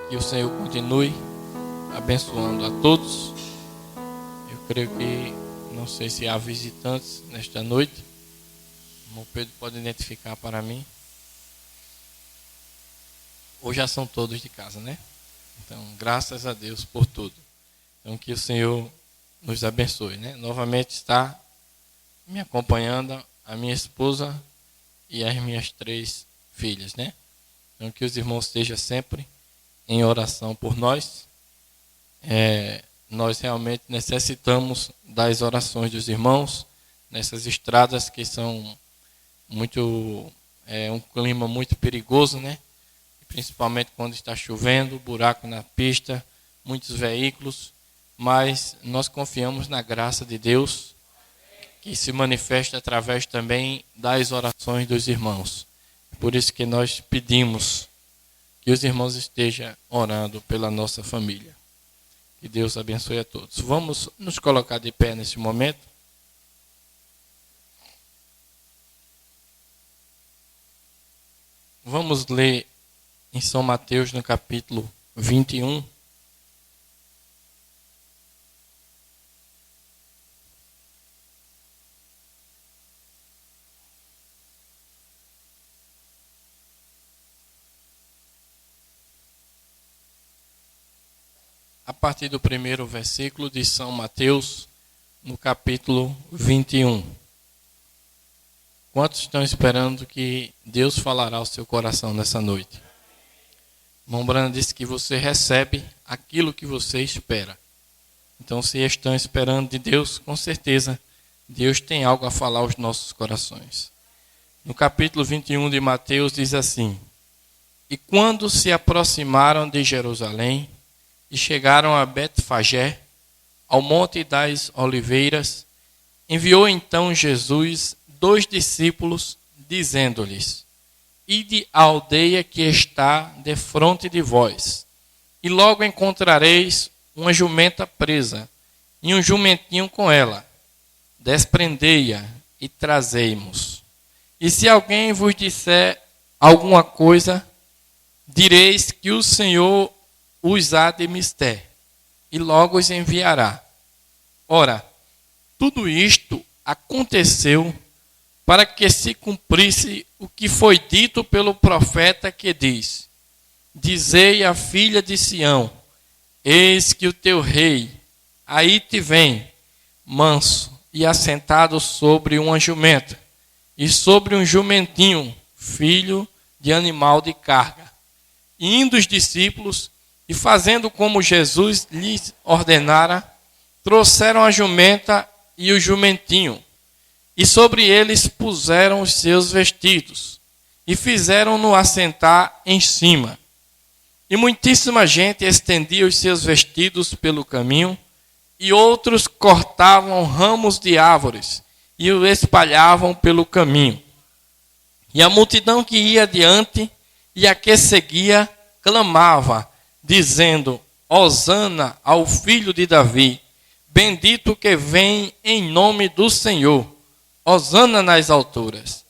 Que o Senhor continue abençoando a todos. Eu creio que, não sei se há visitantes nesta noite. O irmão Pedro pode identificar para mim. Ou já são todos de casa, né? Então, graças a Deus por tudo. Então, que o Senhor nos abençoe, né? Novamente está me acompanhando a minha esposa e as minhas 3 filhas, né? Então, que os irmãos estejam sempre em oração por nós. Nós realmente necessitamos das orações dos irmãos nessas estradas que são muito, um clima muito perigoso, né? Principalmente quando está chovendo, buraco na pista, muitos veículos, mas nós confiamos na graça de Deus, que se manifesta através também das orações dos irmãos. Por isso que nós pedimos que os irmãos estejam orando pela nossa família. Que Deus abençoe a todos. Vamos nos colocar de pé nesse momento. Vamos ler em São Mateus, no capítulo 21. A partir do primeiro versículo de São Mateus, no capítulo 21. Quantos estão esperando que Deus falará ao seu coração nessa noite? Irmão Brana disse que você recebe aquilo que você espera. Então, se estão esperando de Deus, com certeza, Deus tem algo a falar aos nossos corações. No capítulo 21 de Mateus diz assim: E quando se aproximaram de Jerusalém, e chegaram a Betfagé, ao Monte das Oliveiras, enviou então Jesus 2 discípulos, dizendo-lhes: Ide à aldeia que está defronte de vós, e logo encontrareis uma jumenta presa, e um jumentinho com ela. Desprendei-a e trazei-mos. E se alguém vos disser alguma coisa, direis que o Senhor os há de mister, e logo os enviará. Ora, tudo isto aconteceu para que se cumprisse o que foi dito pelo profeta que diz: Dizei à filha de Sião: Eis que o teu rei aí te vem, manso e assentado sobre uma jumenta, e sobre um jumentinho, filho de animal de carga. E indo os discípulos, e fazendo como Jesus lhes ordenara, trouxeram a jumenta e o jumentinho, e sobre eles puseram os seus vestidos, e fizeram-no assentar em cima. E muitíssima gente estendia os seus vestidos pelo caminho, e outros cortavam ramos de árvores, e o espalhavam pelo caminho. E a multidão que ia adiante, e a que seguia, clamava, dizendo: Hosana ao filho de Davi, bendito que vem em nome do Senhor, hosana nas alturas.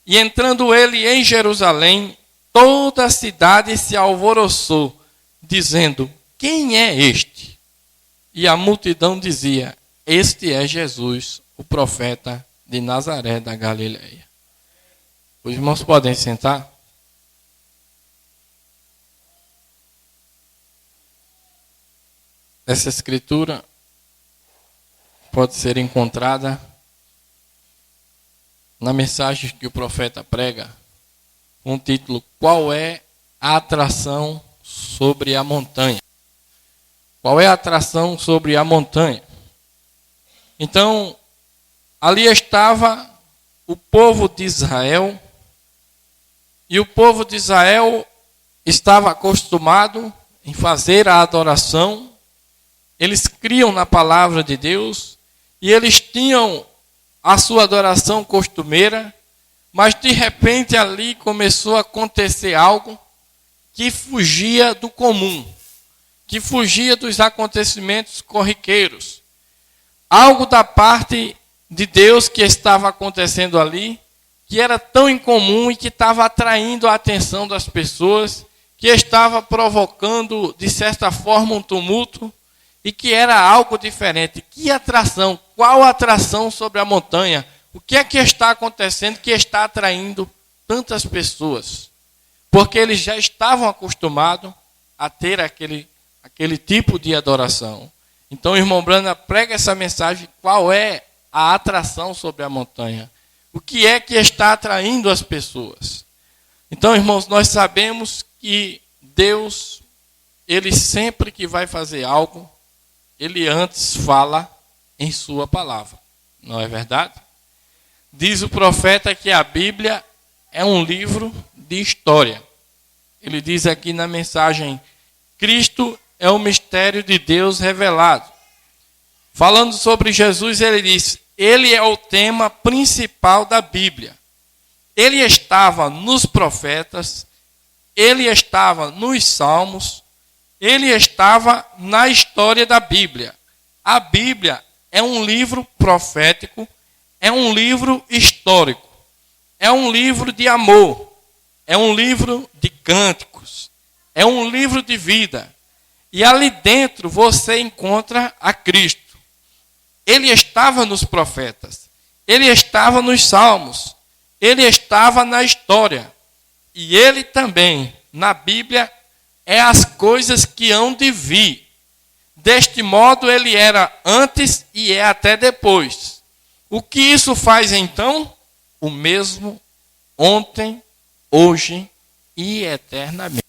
E entrando ele em Jerusalém, toda a cidade se alvoroçou, dizendo: Quem é este? E a multidão dizia: Este é Jesus, o profeta de Nazaré da Galileia. Os irmãos podem sentar? Essa escritura pode ser encontrada na mensagem que o profeta prega, com o título: Qual é a atração sobre a montanha? Qual é a atração sobre a montanha? Então, ali estava o povo de Israel, e o povo de Israel estava acostumado em fazer a adoração. Eles criam na palavra de Deus e eles tinham a sua adoração costumeira, mas de repente ali começou a acontecer algo que fugia do comum, que fugia dos acontecimentos corriqueiros. Algo da parte de Deus que estava acontecendo ali, que era tão incomum e que estava atraindo a atenção das pessoas que estava provocando, de certa forma, um tumulto e que era algo diferente. Que atração? Qual atração sobre a montanha? O que é que está acontecendo que está atraindo tantas pessoas? Porque eles já estavam acostumados a ter aquele tipo de adoração. Então, o irmão Branham prega essa mensagem, qual é a atração sobre a montanha? O que é que está atraindo as pessoas? Então, irmãos, nós sabemos que Deus, Ele sempre que vai fazer algo, Ele antes fala em sua palavra. Não é verdade? Diz o profeta que a Bíblia é um livro de história. Ele diz aqui na mensagem, Cristo é o mistério de Deus revelado. Falando sobre Jesus, ele diz, ele é o tema principal da Bíblia. Ele estava nos profetas, ele estava nos salmos, ele estava na história da Bíblia. A Bíblia é um livro profético, é um livro histórico, é um livro de amor, é um livro de cânticos, é um livro de vida. E ali dentro você encontra a Cristo. Ele estava nos profetas, ele estava nos salmos, ele estava na história. E ele também, na Bíblia, é as coisas que hão de vir. Deste modo ele era antes e é até depois. O que isso faz então? O mesmo ontem, hoje e eternamente.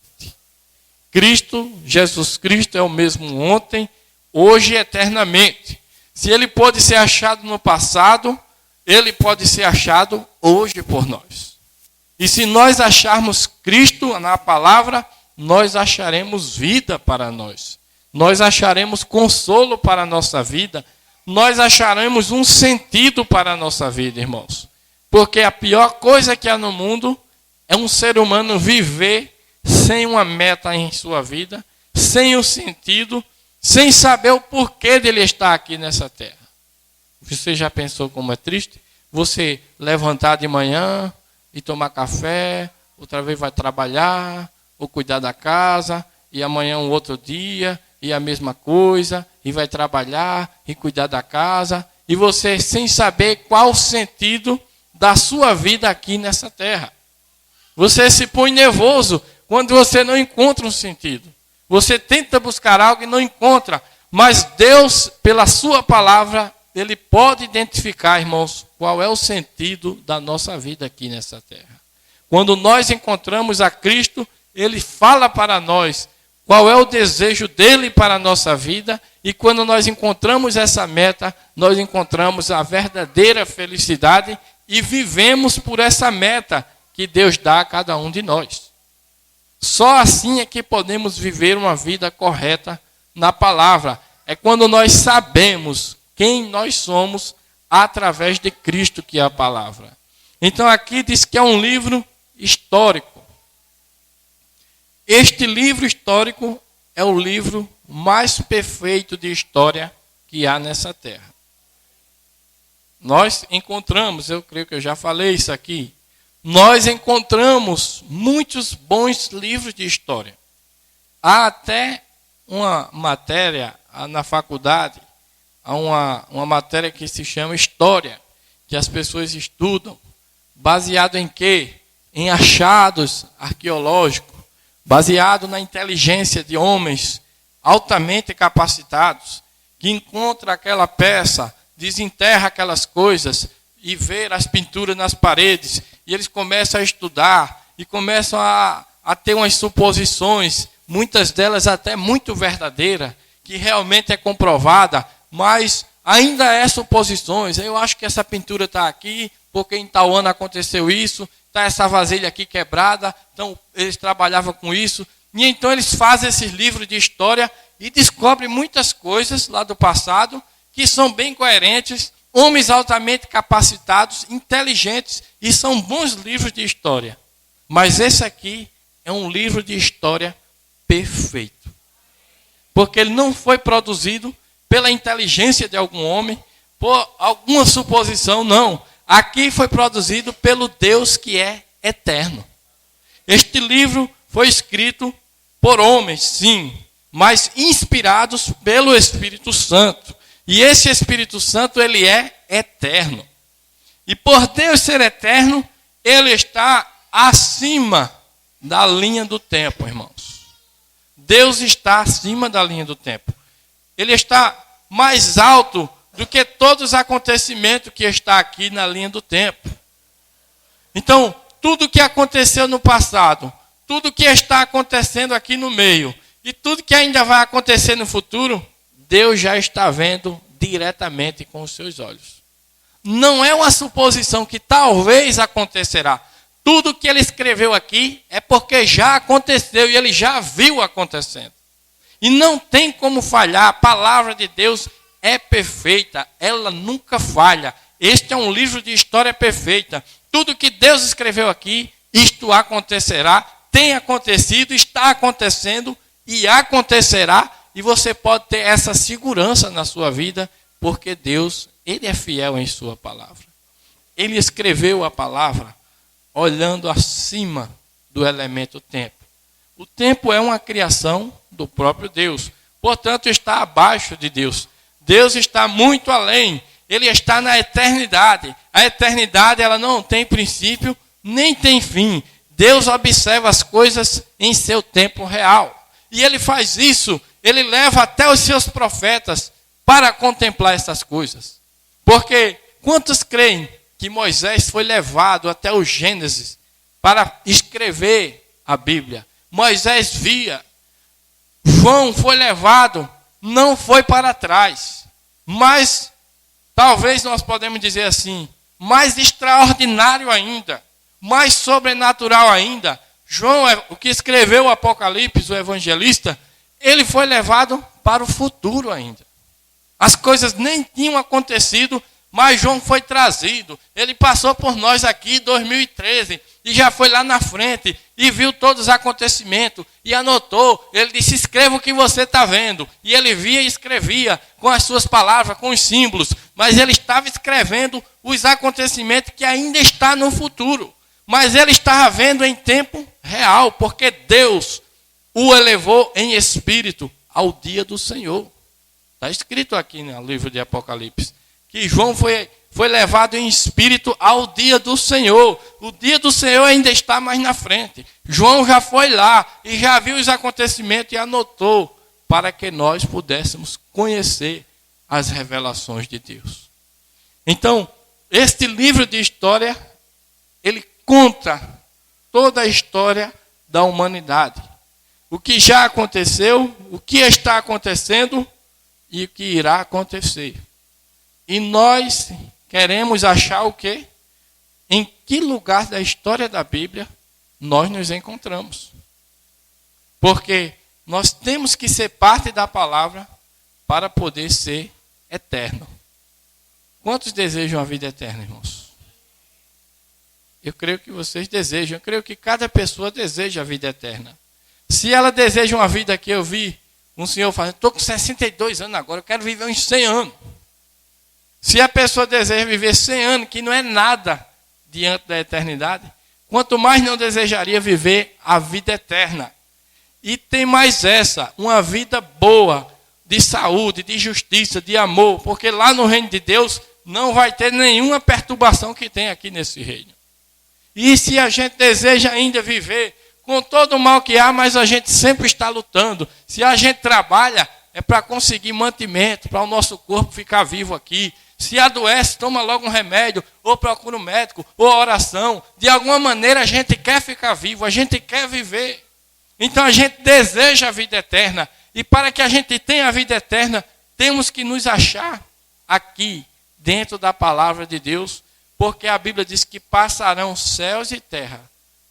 Cristo, Jesus Cristo é o mesmo ontem, hoje e eternamente. Se ele pode ser achado no passado, ele pode ser achado hoje por nós. E se nós acharmos Cristo na palavra, nós acharemos vida para nós. Nós acharemos consolo para a nossa vida. Nós acharemos um sentido para a nossa vida, irmãos. Porque a pior coisa que há no mundo é um ser humano viver sem uma meta em sua vida, sem um sentido, sem saber o porquê dele estar aqui nessa terra. Você já pensou como é triste? Você levantar de manhã e tomar café, outra vez vai trabalhar, ou cuidar da casa, e amanhã um outro dia, e a mesma coisa, e vai trabalhar e cuidar da casa, e você sem saber qual o sentido da sua vida aqui nessa terra. Você se põe nervoso quando você não encontra um sentido. Você tenta buscar algo e não encontra. Mas Deus, pela sua palavra, Ele pode identificar, irmãos, qual é o sentido da nossa vida aqui nessa terra. Quando nós encontramos a Cristo, Ele fala para nós qual é o desejo dEle para a nossa vida. E quando nós encontramos essa meta, nós encontramos a verdadeira felicidade e vivemos por essa meta que Deus dá a cada um de nós. Só assim é que podemos viver uma vida correta na palavra. É quando nós sabemos quem nós somos através de Cristo, que é a palavra. Então aqui diz que é um livro histórico. Este livro histórico é o livro mais perfeito de história que há nessa terra. Nós encontramos, eu creio que eu já falei isso aqui, nós encontramos muitos bons livros de história. Há até uma matéria na faculdade, há uma matéria que se chama História, que as pessoas estudam, baseado em quê? Em achados arqueológicos, baseado na inteligência de homens altamente capacitados, que encontram aquela peça, desenterra aquelas coisas e vê as pinturas nas paredes, e eles começam a estudar e começam a ter umas suposições, muitas delas até muito verdadeiras, que realmente é comprovada, mas ainda é suposições. Eu acho que essa pintura está aqui, porque em tal ano aconteceu isso, está essa vasilha aqui quebrada, então eles trabalhavam com isso. E então eles fazem esses livros de história e descobrem muitas coisas lá do passado que são bem coerentes, homens altamente capacitados, inteligentes, e são bons livros de história. Mas esse aqui é um livro de história perfeito. Porque ele não foi produzido pela inteligência de algum homem, por alguma suposição, não. Aqui foi produzido pelo Deus que é eterno. Este livro foi escrito por homens, sim, mas inspirados pelo Espírito Santo. E esse Espírito Santo, ele é eterno. E por Deus ser eterno, ele está acima da linha do tempo, irmãos. Deus está acima da linha do tempo. Ele está mais alto do que todos os acontecimentos que estão aqui na linha do tempo. Então, tudo que aconteceu no passado, tudo que está acontecendo aqui no meio, e tudo que ainda vai acontecer no futuro, Deus já está vendo diretamente com os seus olhos. Não é uma suposição que talvez acontecerá. Tudo que ele escreveu aqui é porque já aconteceu e ele já viu acontecendo. E não tem como falhar. A palavra de Deus é perfeita. Ela nunca falha. Este é um livro de história perfeita. Tudo que Deus escreveu aqui, isto acontecerá, tem acontecido, está acontecendo e acontecerá. E você pode ter essa segurança na sua vida, porque Deus, ele é fiel em sua palavra. Ele escreveu a palavra olhando acima do elemento tempo. O tempo é uma criação do próprio Deus. Portanto, está abaixo de Deus. Deus está muito além. Ele está na eternidade. A eternidade, ela não tem princípio, nem tem fim. Deus observa as coisas em seu tempo real. E ele faz isso, ele leva até os seus profetas para contemplar essas coisas. Porque quantos creem que Moisés foi levado até o Gênesis para escrever a Bíblia? Moisés via. João foi levado, não foi para trás. Mas, talvez nós podemos dizer assim, mais extraordinário ainda, mais sobrenatural ainda, João, o que escreveu o Apocalipse, o evangelista, ele foi levado para o futuro ainda. As coisas nem tinham acontecido, mas João foi trazido. Ele passou por nós aqui em 2013 e já foi lá na frente e viu todos os acontecimentos e anotou. Ele disse, escreva o que você está vendo. E ele via e escrevia com as suas palavras, com os símbolos. Mas ele estava escrevendo os acontecimentos que ainda está no futuro. Mas ele estava vendo em tempo real, porque Deus o elevou em espírito ao dia do Senhor. Está escrito aqui no livro de Apocalipse, que João foi levado em espírito ao dia do Senhor. O dia do Senhor ainda está mais na frente. João já foi lá e já viu os acontecimentos e anotou para que nós pudéssemos conhecer as revelações de Deus. Então, este livro de história, ele conta toda a história da humanidade. O que já aconteceu, o que está acontecendo e o que irá acontecer. E nós queremos achar o quê? Em que lugar da história da Bíblia nós nos encontramos. Porque nós temos que ser parte da palavra para poder ser eterno. Quantos desejam a vida eterna, irmãos? Eu creio que vocês desejam. Eu creio que cada pessoa deseja a vida eterna. Se ela deseja uma vida que eu vi um senhor falando, estou com 62 anos agora, eu quero viver uns 100 anos. Se a pessoa deseja viver 100 anos, que não é nada diante da eternidade, quanto mais não desejaria viver a vida eterna. E tem mais essa, uma vida boa, de saúde, de justiça, de amor, porque lá no reino de Deus não vai ter nenhuma perturbação que tem aqui nesse reino. E se a gente deseja ainda viver com todo o mal que há, mas a gente sempre está lutando. Se a gente trabalha, é para conseguir mantimento, para o nosso corpo ficar vivo aqui. Se adoece, toma logo um remédio, ou procura um médico, ou oração. De alguma maneira a gente quer ficar vivo, a gente quer viver. Então a gente deseja a vida eterna. E para que a gente tenha a vida eterna, temos que nos achar aqui, dentro da palavra de Deus, porque a Bíblia diz que passarão céus e terra,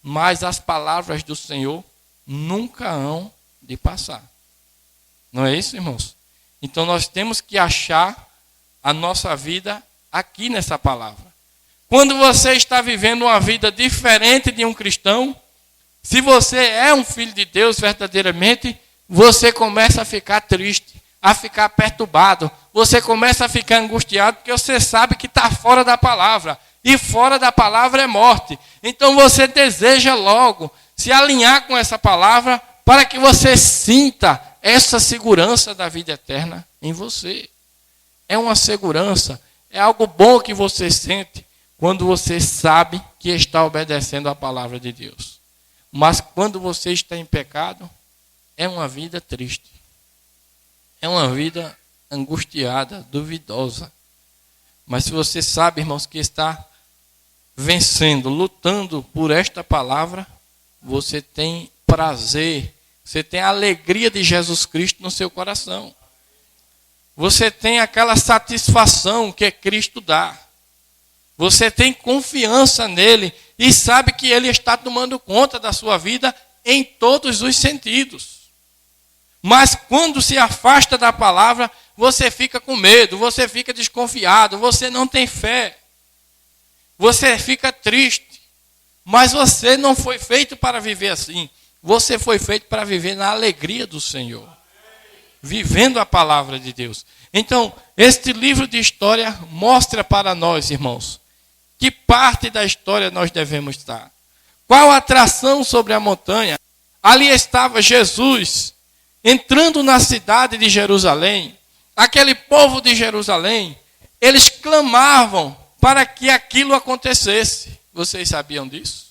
mas as palavras do Senhor nunca hão de passar. Não é isso, irmãos? Então nós temos que achar a nossa vida aqui nessa palavra. Quando você está vivendo uma vida diferente de um cristão, se você é um filho de Deus verdadeiramente, você começa a ficar triste, a ficar perturbado, você começa a ficar angustiado, porque você sabe que está fora da palavra. E fora da palavra é morte. Então você deseja logo se alinhar com essa palavra para que você sinta essa segurança da vida eterna em você. É uma segurança, é algo bom que você sente quando você sabe que está obedecendo a palavra de Deus. Mas quando você está em pecado, é uma vida triste. É uma vida angustiada, duvidosa. Mas se você sabe, irmãos, que está vencendo, lutando por esta palavra, você tem prazer, você tem a alegria de Jesus Cristo no seu coração. Você tem aquela satisfação que Cristo dá. Você tem confiança nele e sabe que ele está tomando conta da sua vida em todos os sentidos. Mas quando se afasta da palavra, você fica com medo, você fica desconfiado, você não tem fé. Você fica triste. Mas você não foi feito para viver assim. Você foi feito para viver na alegria do Senhor. Vivendo a palavra de Deus. Então, este livro de história mostra para nós, irmãos, que parte da história nós devemos estar. Qual a atração sobre a montanha? Ali estava Jesus, entrando na cidade de Jerusalém. Aquele povo de Jerusalém, eles clamavam para que aquilo acontecesse. Vocês sabiam disso?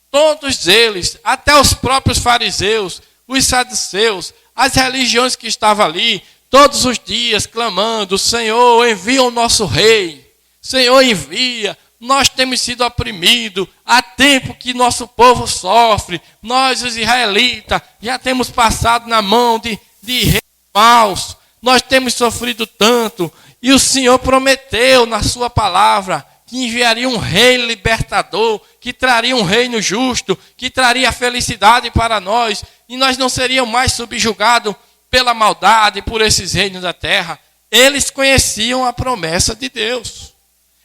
Todos eles, até os próprios fariseus, os saduceus, as religiões que estavam ali, todos os dias clamando: Senhor, envia o nosso rei. Senhor, envia. Nós temos sido oprimidos. Há tempo que nosso povo sofre. Nós, os israelitas, já temos passado na mão de reis maus. Nós temos sofrido tanto. E o Senhor prometeu na sua palavra que enviaria um rei libertador, que traria um reino justo, que traria felicidade para nós. E nós não seríamos mais subjugados pela maldade, por esses reinos da terra. Eles conheciam a promessa de Deus.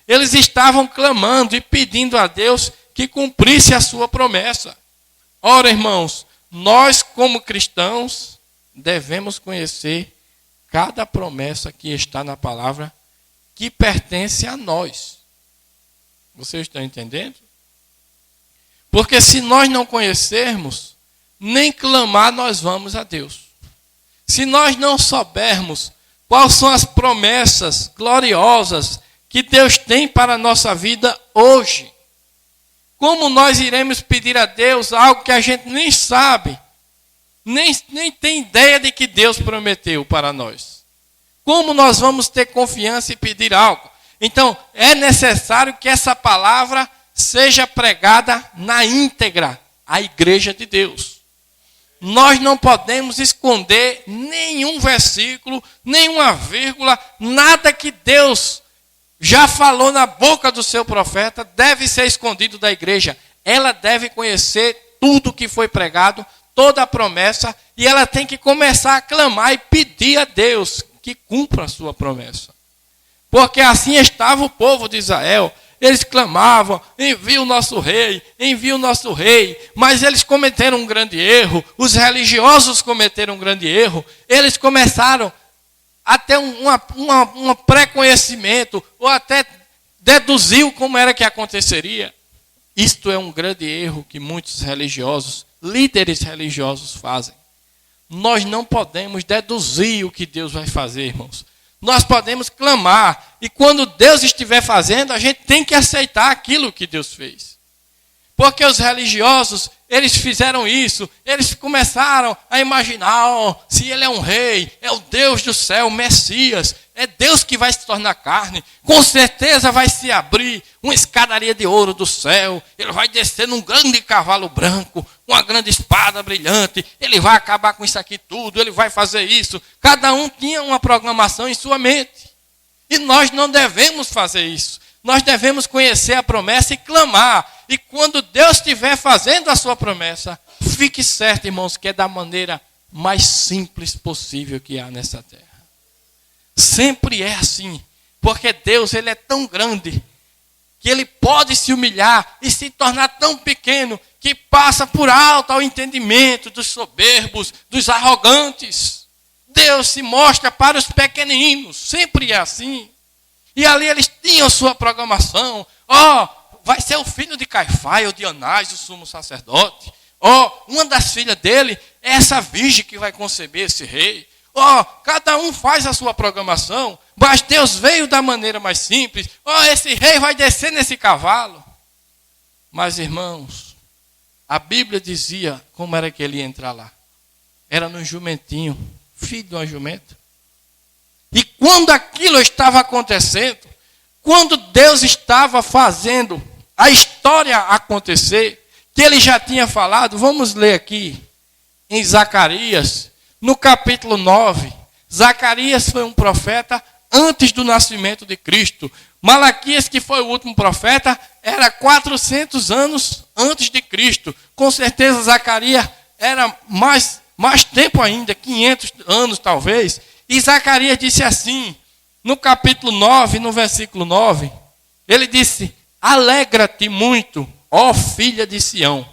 Eles estavam clamando e pedindo a Deus que cumprisse a sua promessa. Ora, irmãos, nós como cristãos devemos conhecer cada promessa que está na palavra que pertence a nós. Vocês estão entendendo? Porque se nós não conhecermos, nem clamar nós vamos a Deus. Se nós não soubermos quais são as promessas gloriosas que Deus tem para a nossa vida hoje, como nós iremos pedir a Deus algo que a gente nem sabe, nem tem ideia de que Deus prometeu para nós? Como nós vamos ter confiança e pedir algo? Então, é necessário que essa palavra seja pregada na íntegra à igreja de Deus. Nós não podemos esconder nenhum versículo, nenhuma vírgula, nada que Deus já falou na boca do seu profeta deve ser escondido da igreja. Ela deve conhecer tudo que foi pregado, toda a promessa, e ela tem que começar a clamar e pedir a Deus que cumpra a sua promessa. Porque assim estava o povo de Israel. Eles clamavam: envia o nosso rei, envia o nosso rei. Mas eles cometeram um grande erro. Os religiosos cometeram um grande erro. Eles começaram a ter um pré-conhecimento, ou até deduziu como era que aconteceria. Isto é um grande erro que muitos religiosos, líderes religiosos fazem. Nós não podemos deduzir o que Deus vai fazer, irmãos. Nós podemos clamar, e quando Deus estiver fazendo, a gente tem que aceitar aquilo que Deus fez. Porque os religiosos, eles fizeram isso, eles começaram a imaginar: se ele é um rei, é o Deus do céu, o Messias, é Deus que vai se tornar carne, com certeza vai se abrir uma escadaria de ouro do céu, ele vai descer num grande cavalo branco, com uma grande espada brilhante, ele vai acabar com isso aqui tudo, ele vai fazer isso. Cada um tinha uma programação em sua mente. E nós não devemos fazer isso. Nós devemos conhecer a promessa e clamar. E quando Deus estiver fazendo a sua promessa, fique certo, irmãos, que é da maneira mais simples possível que há nessa terra. Sempre é assim. Porque Deus, ele é tão grande que ele pode se humilhar e se tornar tão pequeno que passa por alto ao entendimento dos soberbos, dos arrogantes. Deus se mostra para os pequeninos, sempre é assim. E ali eles tinham sua programação. Vai ser o filho de Caifás ou de Anás, o sumo sacerdote. Uma das filhas dele é essa virgem que vai conceber esse rei. Cada um faz a sua programação, mas Deus veio da maneira mais simples. Esse rei vai descer nesse cavalo. Mas, irmãos, a Bíblia dizia como era que ele ia entrar lá. Era num jumentinho, filho de uma jumenta. E quando aquilo estava acontecendo, quando Deus estava fazendo a história acontecer, que ele já tinha falado, vamos ler aqui em Zacarias, no capítulo 9. Zacarias foi um profeta antes do nascimento de Cristo. Malaquias, que foi o último profeta, era 400 anos antes de Cristo. Com certeza Zacarias era mais tempo ainda, 500 anos talvez. E Zacarias disse assim, no capítulo 9, no versículo 9, ele disse: alegra-te muito, ó filha de Sião.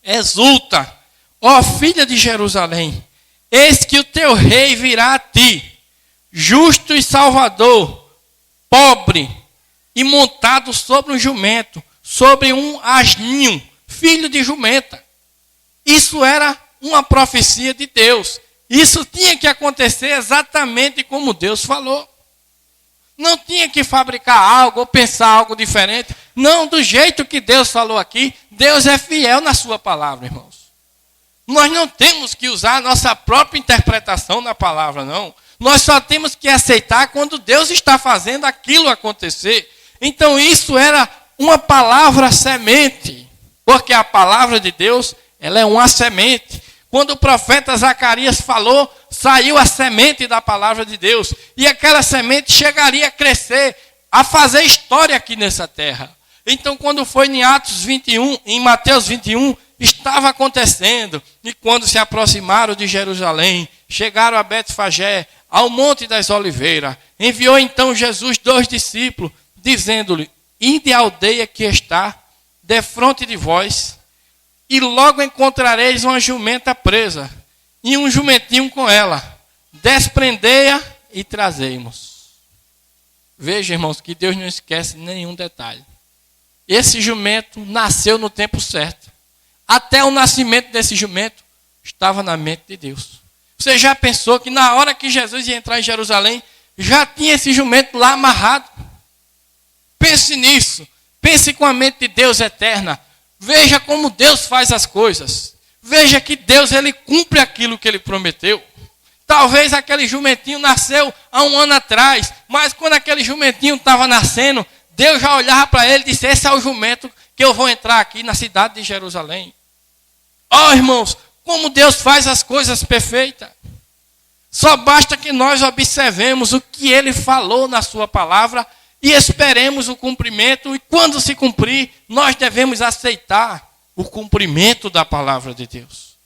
Exulta, ó filha de Jerusalém. Eis que o teu rei virá a ti, justo e salvador, pobre e montado sobre um jumento, sobre um asninho, filho de jumenta. Isso era uma profecia de Deus. Isso tinha que acontecer exatamente como Deus falou. Não tinha que fabricar algo ou pensar algo diferente. Não, do jeito que Deus falou aqui, Deus é fiel na sua palavra, irmãos. Nós não temos que usar a nossa própria interpretação da palavra, não. Nós só temos que aceitar quando Deus está fazendo aquilo acontecer. Então isso era uma palavra semente. Porque a palavra de Deus, ela é uma semente. Quando o profeta Zacarias falou, saiu a semente da palavra de Deus. E aquela semente chegaria a crescer, a fazer história aqui nessa terra. Então, quando foi em Atos 21, em Mateus 21, estava acontecendo. E quando se aproximaram de Jerusalém, chegaram a Betfagé, ao Monte das Oliveiras, enviou então Jesus 2 discípulos, dizendo-lhe: ide à aldeia que está defronte de vós, e logo encontrareis uma jumenta presa, e um jumentinho com ela. Desprendei-a e trazei-mos. Veja, irmãos, que Deus não esquece nenhum detalhe. Esse jumento nasceu no tempo certo. Até o nascimento desse jumento estava na mente de Deus. Você já pensou que na hora que Jesus ia entrar em Jerusalém, já tinha esse jumento lá amarrado? Pense nisso. Pense com a mente de Deus eterna. Veja como Deus faz as coisas. Veja que Deus, ele cumpre aquilo que ele prometeu. Talvez aquele jumentinho nasceu há um ano atrás, mas quando aquele jumentinho estava nascendo, Deus já olhava para ele e disse: esse é o jumento que eu vou entrar aqui na cidade de Jerusalém. Irmãos, como Deus faz as coisas perfeitas. Só basta que nós observemos o que ele falou na sua palavra e esperemos o cumprimento, e quando se cumprir, nós devemos aceitar o cumprimento da palavra de Deus.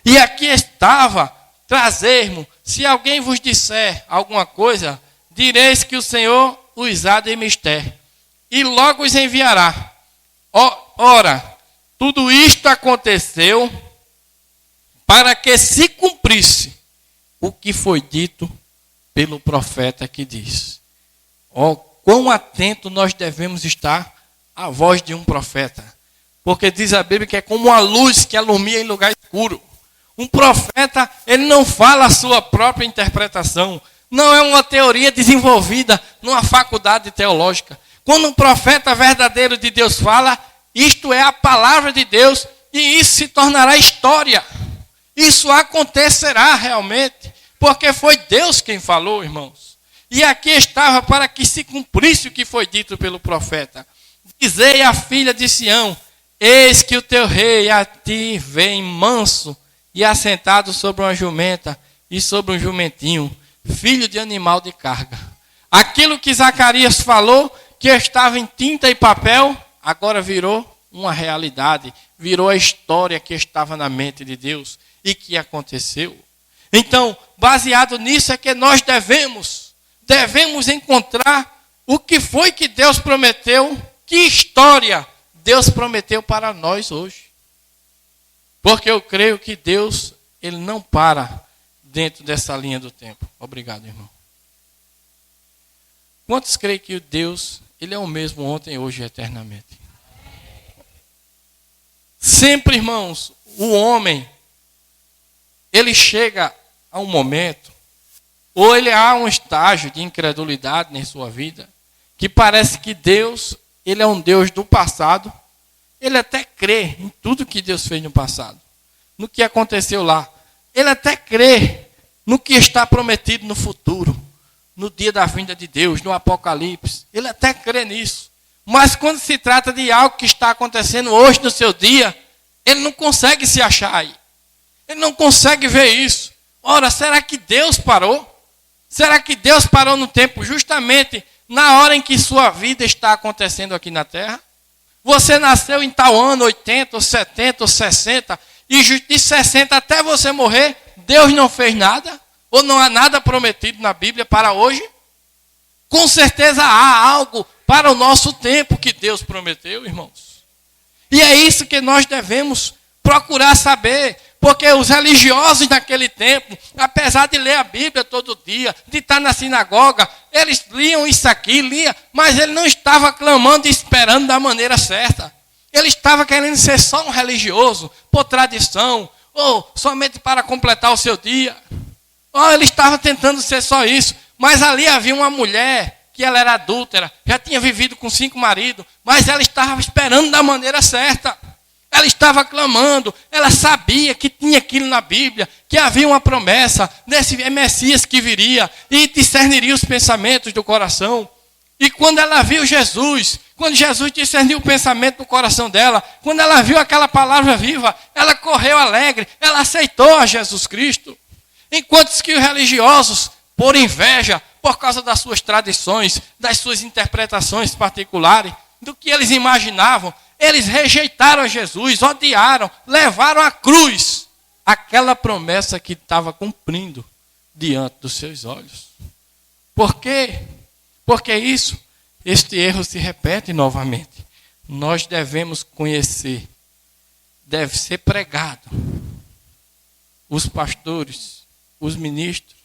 E aqui estava, trazermos, se alguém vos disser alguma coisa, direis que o Senhor os há de mister, e logo os enviará. Ora, tudo isto aconteceu para que se cumprisse o que foi dito pelo profeta que diz: quão atento nós devemos estar à voz de um profeta. Porque diz a Bíblia que é como uma luz que alumia em lugar escuro. Um profeta, ele não fala a sua própria interpretação. Não é uma teoria desenvolvida numa faculdade teológica. Quando um profeta verdadeiro de Deus fala, isto é a palavra de Deus, e isso se tornará história. Isso acontecerá realmente, porque foi Deus quem falou, irmãos. E aqui estava para que se cumprisse o que foi dito pelo profeta. Dizei à filha de Sião: eis que o teu rei a ti vem manso e assentado sobre uma jumenta e sobre um jumentinho, filho de animal de carga. Aquilo que Zacarias falou, que estava em tinta e papel, agora virou uma realidade. Virou a história que estava na mente de Deus e que aconteceu. Então, baseado nisso é que nós devemos encontrar o que foi que Deus prometeu, que história Deus prometeu para nós hoje. Porque eu creio que Deus, ele não para dentro dessa linha do tempo. Obrigado, irmão. Quantos creem que o Deus, ele é o mesmo ontem, hoje e eternamente? Sempre, irmãos, o homem, ele chega a um momento, ou ele há um estágio de incredulidade em sua vida, que parece que Deus, ele é um Deus do passado, ele até crê em tudo que Deus fez no passado, no que aconteceu lá. Ele até crê no que está prometido no futuro, no dia da vinda de Deus, no Apocalipse. Ele até crê nisso. Mas quando se trata de algo que está acontecendo hoje no seu dia, ele não consegue se achar aí. Ele não consegue ver isso. Ora, será que Deus parou? Será que Deus parou no tempo justamente na hora em que sua vida está acontecendo aqui na Terra? Você nasceu em tal ano, 80, ou 70, ou 60, e de 60 até você morrer, Deus não fez nada? Ou não há nada prometido na Bíblia para hoje? Com certeza há algo para o nosso tempo que Deus prometeu, irmãos. E é isso que nós devemos procurar saber. Porque os religiosos naquele tempo, apesar de ler a Bíblia todo dia, de estar na sinagoga, eles liam isso aqui, mas ele não estava clamando e esperando da maneira certa. Ele estava querendo ser só um religioso, por tradição, ou somente para completar o seu dia. Ou ele estava tentando ser só isso. Mas ali havia uma mulher, que ela era adúltera, já tinha vivido com 5 maridos, mas ela estava esperando da maneira certa. Ela estava clamando, ela sabia que tinha aquilo na Bíblia, que havia uma promessa desse Messias que viria e discerniria os pensamentos do coração. E quando ela viu Jesus, quando Jesus discerniu o pensamento do coração dela, quando ela viu aquela palavra viva, ela correu alegre, ela aceitou a Jesus Cristo. Enquanto que os religiosos, por inveja, por causa das suas tradições, das suas interpretações particulares, do que eles imaginavam, eles rejeitaram Jesus, odiaram, levaram à cruz aquela promessa que estava cumprindo diante dos seus olhos. Por quê? Porque este erro se repete novamente. Nós devemos conhecer, deve ser pregado. Os pastores, os ministros,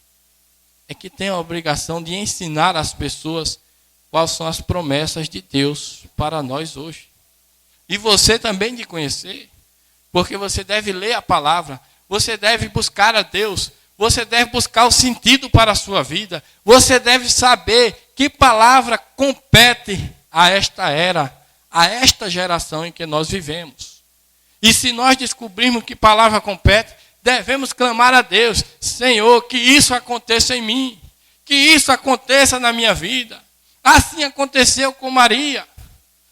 é que têm a obrigação de ensinar às pessoas quais são as promessas de Deus para nós hoje. E você também de conhecer, porque você deve ler a palavra, você deve buscar a Deus, você deve buscar o sentido para a sua vida, você deve saber que palavra compete a esta era, a esta geração em que nós vivemos. E se nós descobrirmos que palavra compete, devemos clamar a Deus: Senhor, que isso aconteça em mim, que isso aconteça na minha vida. Assim aconteceu com Maria.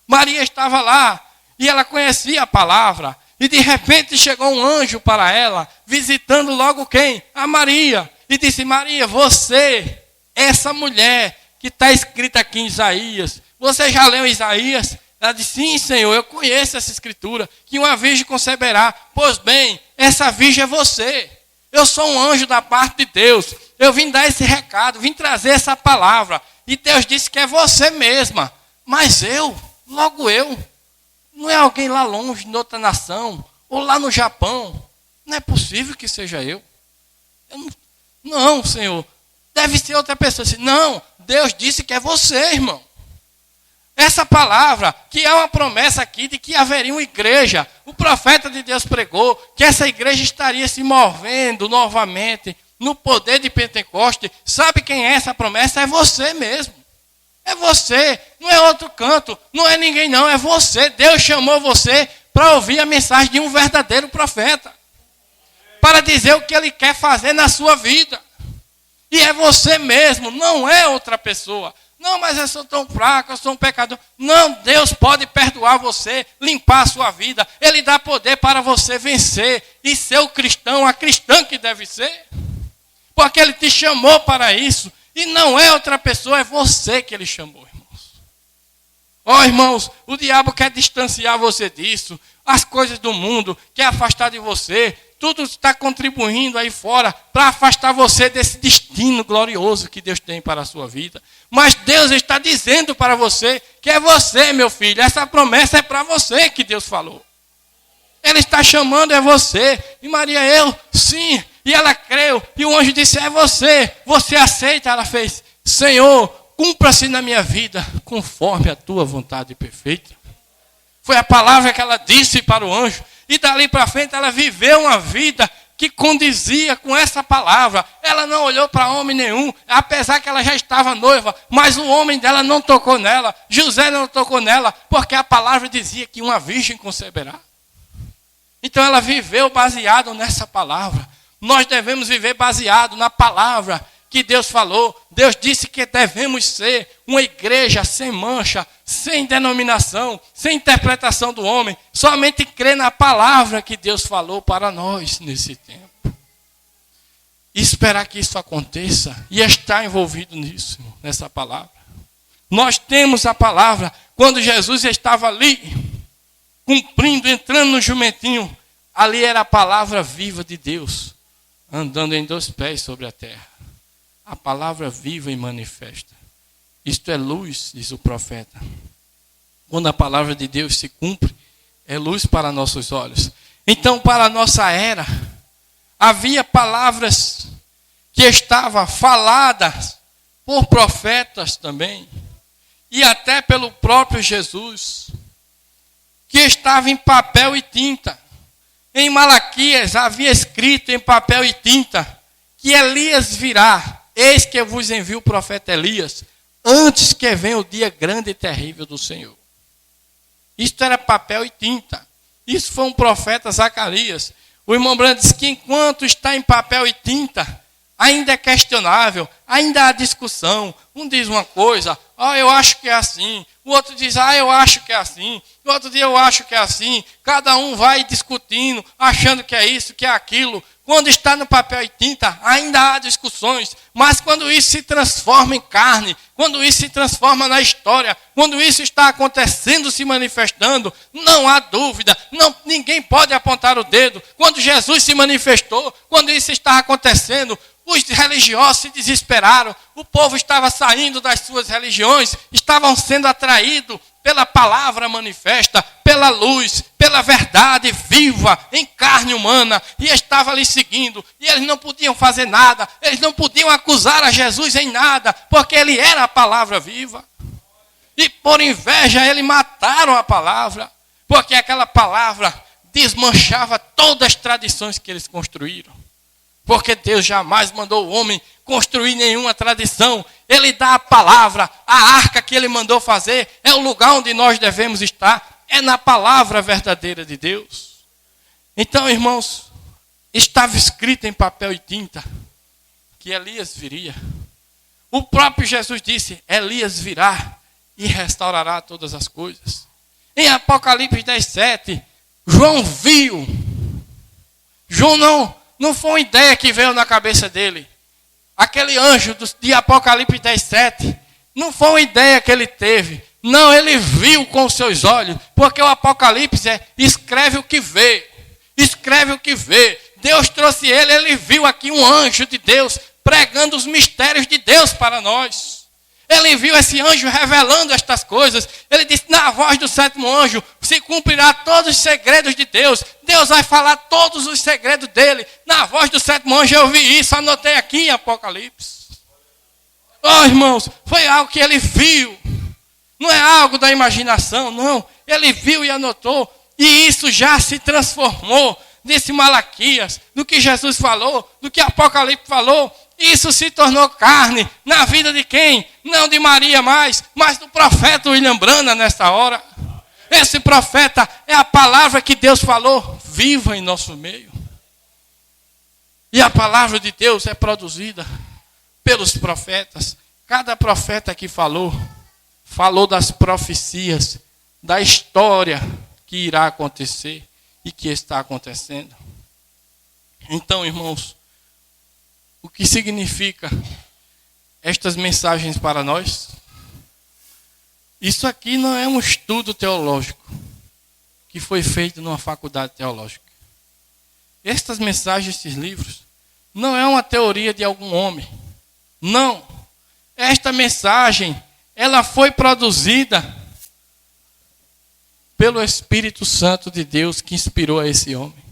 Maria estava lá, e ela conhecia a palavra. E de repente chegou um anjo para ela, visitando logo quem? A Maria. E disse: Maria, você, essa mulher que está escrita aqui em Isaías, você já leu Isaías? Ela disse: sim, Senhor, eu conheço essa escritura, que uma virgem conceberá. Pois bem, essa virgem é você. Eu sou um anjo da parte de Deus. Eu vim dar esse recado, vim trazer essa palavra. E Deus disse que é você mesma. Mas logo eu, não é alguém lá longe, em outra nação, ou lá no Japão. Não é possível que seja eu. Não, Senhor, deve ser outra pessoa. Não, Deus disse que é você, irmão. Essa palavra, que é uma promessa aqui de que haveria uma igreja. O profeta de Deus pregou que essa igreja estaria se movendo novamente no poder de Pentecostes. Sabe quem é essa promessa? É você mesmo. É você, não é outro canto, não é ninguém não, é você. Deus chamou você para ouvir a mensagem de um verdadeiro profeta, para dizer o que ele quer fazer na sua vida. E é você mesmo, não é outra pessoa. Não, mas eu sou tão fraco, eu sou um pecador. Não, Deus pode perdoar você, limpar a sua vida. Ele dá poder para você vencer e ser o cristão, a cristã que deve ser. Porque ele te chamou para isso. E não é outra pessoa, é você que ele chamou, irmãos. Irmãos, o diabo quer distanciar você disso. As coisas do mundo, quer afastar de você. Tudo está contribuindo aí fora para afastar você desse destino glorioso que Deus tem para a sua vida. Mas Deus está dizendo para você que é você, meu filho. Essa promessa é para você que Deus falou. Ele está chamando, é você. E Maria, sim. E ela creu. E o anjo disse: é você. Você aceita? Ela fez: Senhor, cumpra-se na minha vida conforme a tua vontade perfeita. Foi a palavra que ela disse para o anjo. E dali para frente ela viveu uma vida que condizia com essa palavra. Ela não olhou para homem nenhum, apesar que ela já estava noiva, mas o homem dela não tocou nela, José não tocou nela, porque a palavra dizia que uma virgem conceberá. Então ela viveu baseado nessa palavra. Nós devemos viver baseado na palavra que Deus falou. Deus disse que devemos ser uma igreja sem mancha, sem denominação, sem interpretação do homem. Somente crer na palavra que Deus falou para nós nesse tempo. E esperar que isso aconteça e estar envolvido nisso, nessa palavra. Nós temos a palavra. Quando Jesus estava ali, cumprindo, entrando no jumentinho, ali era a palavra viva de Deus, andando em 2 pés sobre a terra. A palavra viva e manifesta. Isto é luz, diz o profeta. Quando a palavra de Deus se cumpre, é luz para nossos olhos. Então, para a nossa era, havia palavras que estavam faladas por profetas também, e até pelo próprio Jesus, que estava em papel e tinta. Em Malaquias havia escrito em papel e tinta que Elias virá. Eis que eu vos envio o profeta Elias, antes que venha o dia grande e terrível do Senhor. Isto era papel e tinta. Isso foi um profeta Zacarias. O irmão Branham diz que enquanto está em papel e tinta, ainda é questionável, ainda há discussão. Um diz uma coisa, eu acho que é assim. O outro diz, eu acho que é assim. O outro diz, eu acho que é assim. Cada um vai discutindo, achando que é isso, que é aquilo. Quando está no papel e tinta, ainda há discussões. Mas quando isso se transforma em carne, quando isso se transforma na história, quando isso está acontecendo, se manifestando, não há dúvida. Ninguém pode apontar o dedo. Quando Jesus se manifestou, quando isso estava acontecendo, os religiosos se desesperaram. O povo estava saindo das suas religiões, estavam sendo atraídos pela palavra manifesta, pela luz, pela verdade viva, em carne humana, e estava ali seguindo, e eles não podiam fazer nada, eles não podiam acusar a Jesus em nada, porque ele era a palavra viva. E por inveja eles mataram a palavra, porque aquela palavra desmanchava todas as tradições que eles construíram. Porque Deus jamais mandou o homem construir nenhuma tradição. Ele dá a palavra, a arca que ele mandou fazer, é o lugar onde nós devemos estar, é na palavra verdadeira de Deus. Então, irmãos, estava escrito em papel e tinta que Elias viria. O próprio Jesus disse, Elias virá e restaurará todas as coisas. Em Apocalipse 10:7, João viu. João não foi uma ideia que veio na cabeça dele. Aquele anjo de Apocalipse 10:7, não foi uma ideia que ele teve. Não, ele viu com os seus olhos. Porque o Apocalipse escreve o que vê. Escreve o que vê. Deus trouxe ele viu aqui um anjo de Deus pregando os mistérios de Deus para nós. Ele viu esse anjo revelando estas coisas. Ele disse, na voz do 7º anjo, se cumprirá todos os segredos de Deus. Deus vai falar todos os segredos dele. Na voz do 7º anjo eu vi isso, anotei aqui em Apocalipse. Irmãos, foi algo que ele viu. Não é algo da imaginação, não. Ele viu e anotou. E isso já se transformou desse Malaquias, do que Jesus falou, do que Apocalipse falou. Isso se tornou carne na vida de quem? Não de Maria mais, mas do profeta William Branham nessa hora. Esse profeta é a palavra que Deus falou, viva em nosso meio. E a palavra de Deus é produzida pelos profetas. Cada profeta que falou das profecias, da história que irá acontecer e que está acontecendo. Então, irmãos, o que significa estas mensagens para nós? Isso aqui não é um estudo teológico que foi feito numa faculdade teológica. Estas mensagens, esses livros, não é uma teoria de algum homem. Não. Esta mensagem, ela foi produzida pelo Espírito Santo de Deus que inspirou a esse homem.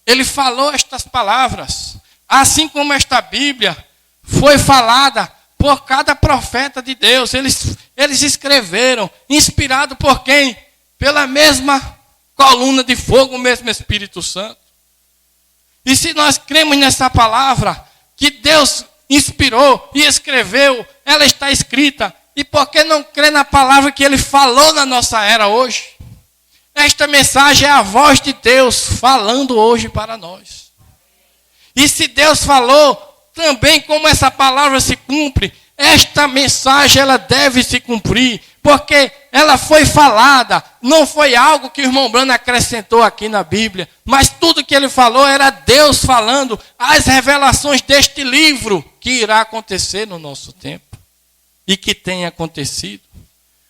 Ele falou estas palavras. Assim como esta Bíblia foi falada por cada profeta de Deus. Eles escreveram, inspirado por quem? Pela mesma coluna de fogo, o mesmo Espírito Santo. E se nós cremos nessa palavra, que Deus inspirou e escreveu, ela está escrita, e por que não crer na palavra que Ele falou na nossa era hoje? Esta mensagem é a voz de Deus falando hoje para nós. E se Deus falou, também como essa palavra se cumpre, esta mensagem ela deve se cumprir, porque ela foi falada, não foi algo que o irmão Branham acrescentou aqui na Bíblia, mas tudo que ele falou era Deus falando as revelações deste livro que irá acontecer no nosso tempo e que tem acontecido.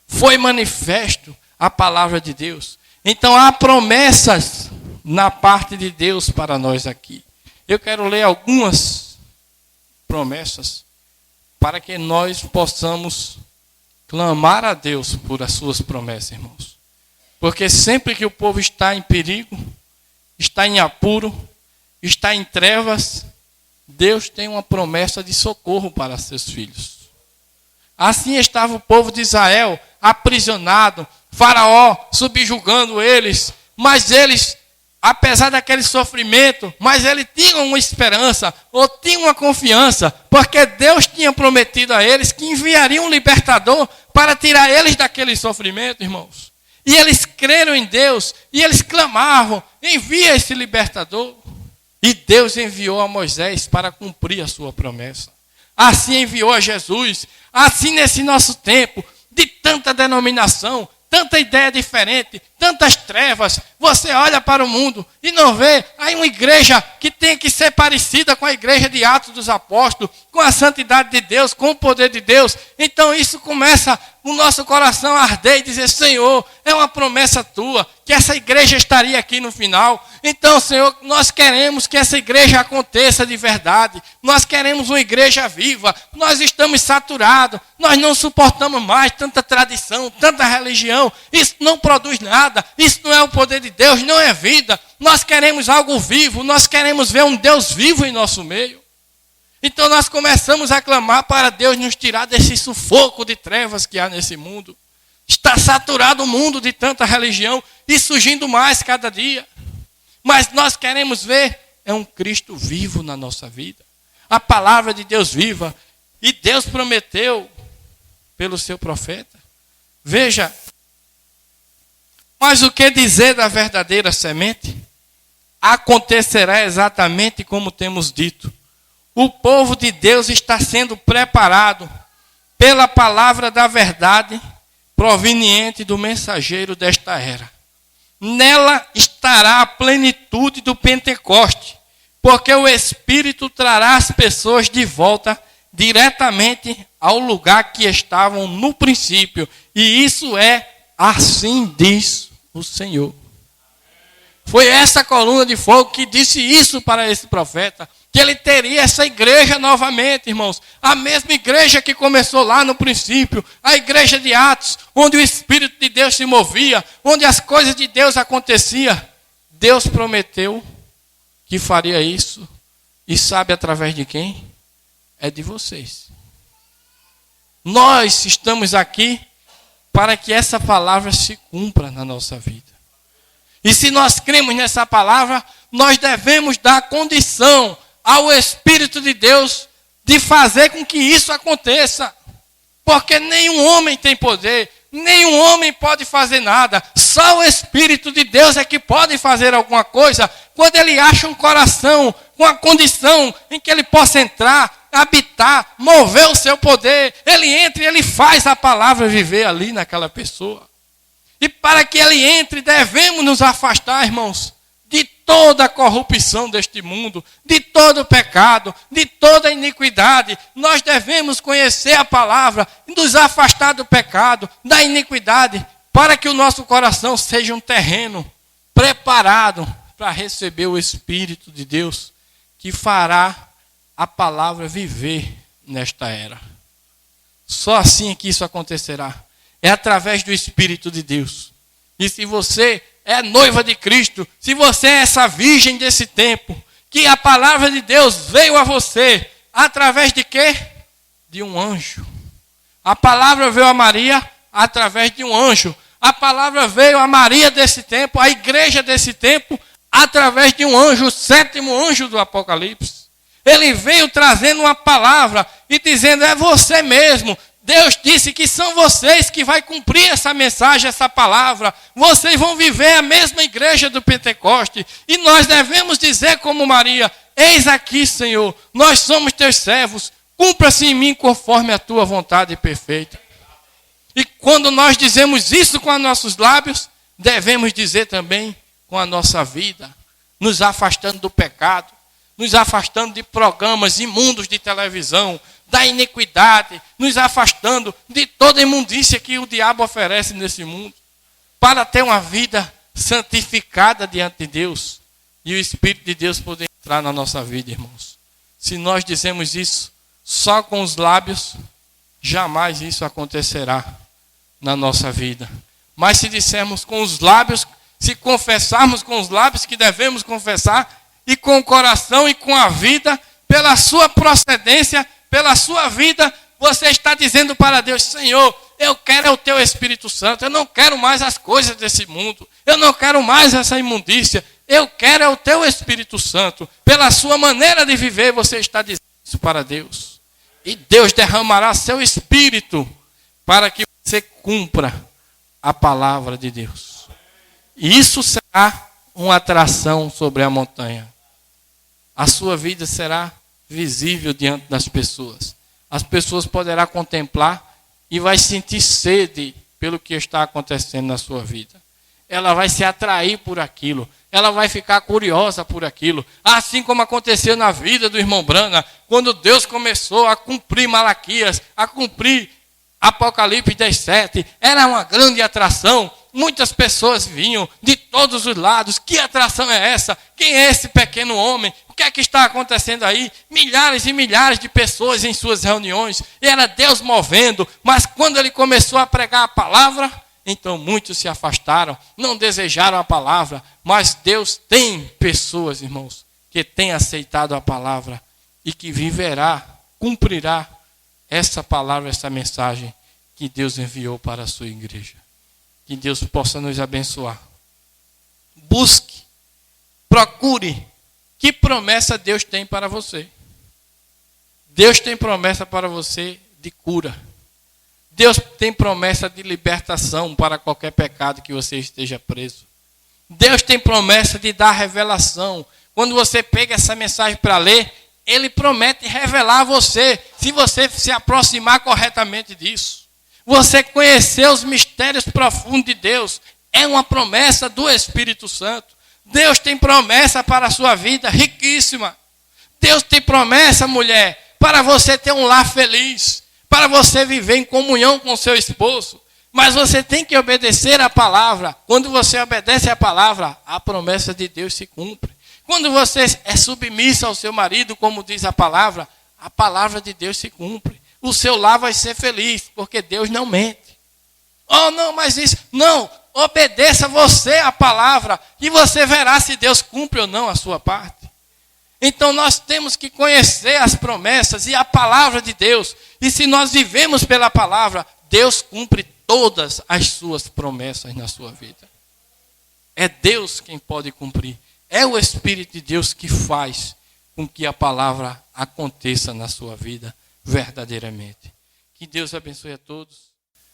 Foi manifesto a palavra de Deus. Então há promessas na parte de Deus para nós aqui. Eu quero ler algumas promessas para que nós possamos clamar a Deus por as suas promessas, irmãos. Porque sempre que o povo está em perigo, está em apuro, está em trevas, Deus tem uma promessa de socorro para seus filhos. Assim estava o povo de Israel, aprisionado, Faraó subjugando eles, mas eles, apesar daquele sofrimento, mas eles tinham uma esperança, ou tinham uma confiança, porque Deus tinha prometido a eles que enviaria um libertador para tirar eles daquele sofrimento, irmãos. E eles creram em Deus, e eles clamavam, envia esse libertador. E Deus enviou a Moisés para cumprir a sua promessa. Assim enviou a Jesus, assim nesse nosso tempo, de tanta denominação, tanta ideia diferente, tantas trevas, você olha para o mundo e não vê aí uma igreja que tem que ser parecida com a igreja de Atos dos Apóstolos, com a santidade de Deus, com o poder de Deus. Então isso começa o nosso coração a arder e dizer, Senhor, é uma promessa tua, que essa igreja estaria aqui no final. Então, Senhor, nós queremos que essa igreja aconteça de verdade. Nós queremos uma igreja viva. Nós estamos saturados. Nós não suportamos mais tanta tradição, tanta religião. Isso não produz nada. Isso não é o poder de Deus, não é vida. Nós queremos algo vivo. Nós queremos ver um Deus vivo em nosso meio. Então nós começamos a clamar para Deus nos tirar desse sufoco de trevas que há nesse mundo. Está saturado o mundo de tanta religião e surgindo mais cada dia. Mas nós queremos ver um Cristo vivo na nossa vida. A palavra de Deus viva. E Deus prometeu pelo seu profeta. Veja, mas o que dizer da verdadeira semente? Acontecerá exatamente como temos dito. O povo de Deus está sendo preparado pela palavra da verdade proveniente do mensageiro desta era. Nela estará a plenitude do Pentecoste, porque o Espírito trará as pessoas de volta diretamente ao lugar que estavam no princípio. E isso é, assim diz o Senhor. Foi essa coluna de fogo que disse isso para esse profeta, que ele teria essa igreja novamente, irmãos. A mesma igreja que começou lá no princípio, a igreja de Atos, onde o Espírito de Deus se movia, onde as coisas de Deus aconteciam. Deus prometeu que faria isso, e sabe através de quem? É de vocês. Nós estamos aqui para que essa palavra se cumpra na nossa vida. E se nós cremos nessa palavra, nós devemos dar condição ao Espírito de Deus de fazer com que isso aconteça. Porque nenhum homem tem poder, nenhum homem pode fazer nada. Só o Espírito de Deus é que pode fazer alguma coisa quando ele acha um coração com a condição em que ele possa entrar, habitar, mover o seu poder. Ele entra e ele faz a palavra viver ali naquela pessoa. E para que ele entre, devemos nos afastar, irmãos, de toda a corrupção deste mundo, de todo o pecado, de toda a iniquidade. Nós devemos conhecer a palavra, nos afastar do pecado, da iniquidade, para que o nosso coração seja um terreno preparado para receber o Espírito de Deus, que fará a palavra viver nesta era. Só assim é que isso acontecerá. É através do Espírito de Deus. E se você é noiva de Cristo, se você é essa virgem desse tempo, que a palavra de Deus veio a você, através de quê? De um anjo. A palavra veio a Maria através de um anjo. A palavra veio a Maria desse tempo, a igreja desse tempo, através de um anjo, o 7º anjo do Apocalipse. Ele veio trazendo uma palavra e dizendo, é você mesmo. Deus disse que são vocês que vai cumprir essa mensagem, essa palavra. Vocês vão viver a mesma igreja do Pentecoste. E nós devemos dizer como Maria, eis aqui, Senhor, nós somos teus servos. Cumpra-se em mim conforme a tua vontade perfeita. E quando nós dizemos isso com os nossos lábios, devemos dizer também com a nossa vida, nos afastando do pecado, nos afastando de programas imundos de televisão, da iniquidade, nos afastando de toda a imundícia que o diabo oferece nesse mundo, para ter uma vida santificada diante de Deus e o Espírito de Deus poder entrar na nossa vida, irmãos. Se nós dizemos isso só com os lábios, jamais isso acontecerá na nossa vida. Mas se dissermos com os lábios, se confessarmos com os lábios que devemos confessar, e com o coração e com a vida, pela sua procedência, pela sua vida, você está dizendo para Deus, Senhor, eu quero o teu Espírito Santo, eu não quero mais as coisas desse mundo, eu não quero mais essa imundícia, eu quero o teu Espírito Santo. Pela sua maneira de viver, você está dizendo isso para Deus. E Deus derramará seu Espírito para que você cumpra a palavra de Deus. E isso será uma atração sobre a montanha. A sua vida será visível diante das pessoas. As pessoas poderão contemplar e vai sentir sede pelo que está acontecendo na sua vida. Ela vai se atrair por aquilo. Ela vai ficar curiosa por aquilo. Assim como aconteceu na vida do irmão Brana, quando Deus começou a cumprir Malaquias, a cumprir Apocalipse 17, era uma grande atração. Muitas pessoas vinham de todos os lados. Que atração é essa? Quem é esse pequeno homem? O que é que está acontecendo aí? Milhares e milhares de pessoas em suas reuniões. E era Deus movendo. Mas quando ele começou a pregar a palavra, então muitos se afastaram, não desejaram a palavra. Mas Deus tem pessoas, irmãos, que têm aceitado a palavra e que viverá, cumprirá essa palavra, essa mensagem que Deus enviou para a sua igreja. Que Deus possa nos abençoar. Busque, procure. Que promessa Deus tem para você? Deus tem promessa para você de cura. Deus tem promessa de libertação para qualquer pecado que você esteja preso. Deus tem promessa de dar revelação. Quando você pega essa mensagem para ler, Ele promete revelar a você, se você se aproximar corretamente disso. Você conhecer os mistérios profundos de Deus é uma promessa do Espírito Santo. Deus tem promessa para a sua vida riquíssima. Deus tem promessa, mulher, para você ter um lar feliz, para você viver em comunhão com seu esposo. Mas você tem que obedecer à palavra. Quando você obedece à palavra, a promessa de Deus se cumpre. Quando você é submissa ao seu marido, como diz a palavra de Deus se cumpre. O seu lar vai ser feliz, porque Deus não mente. Oh, não, mas isso... Não, obedeça você à palavra, e você verá se Deus cumpre ou não a sua parte. Então nós temos que conhecer as promessas e a palavra de Deus. E se nós vivemos pela palavra, Deus cumpre todas as suas promessas na sua vida. É Deus quem pode cumprir. É o Espírito de Deus que faz com que a palavra aconteça na sua vida verdadeiramente. Que Deus abençoe a todos.